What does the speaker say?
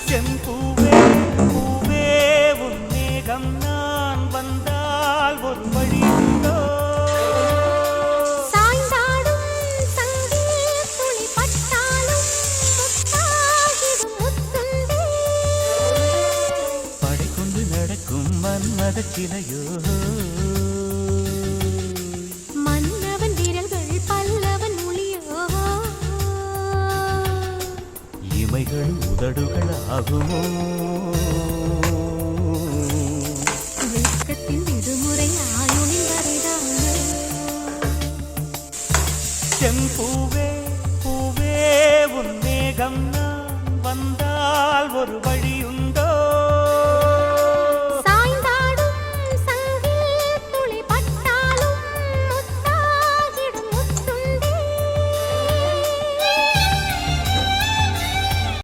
செம்பூவே பூவே உன் மேகம் நான் வந்தால் ஒரு வழி உண்டோ சாய்ந்தாடும் சங்கீத் துளி பட்டாலும் முத்தாகிடும் முத்துண்டே படை கொண்டு நடக்கும் மன்மத சிலையோ மன்னவன் விரல்கள் பல்லவன் மொழியோ இமைகள் உதடுகள் ஆகுமோ வெட்கத்தின் விடுமுறை ஆயுளின் வரைதானோ செம்பூவே பூவே உன் மேகம் நான் வந்தால் ஒரு வழி உண்டோ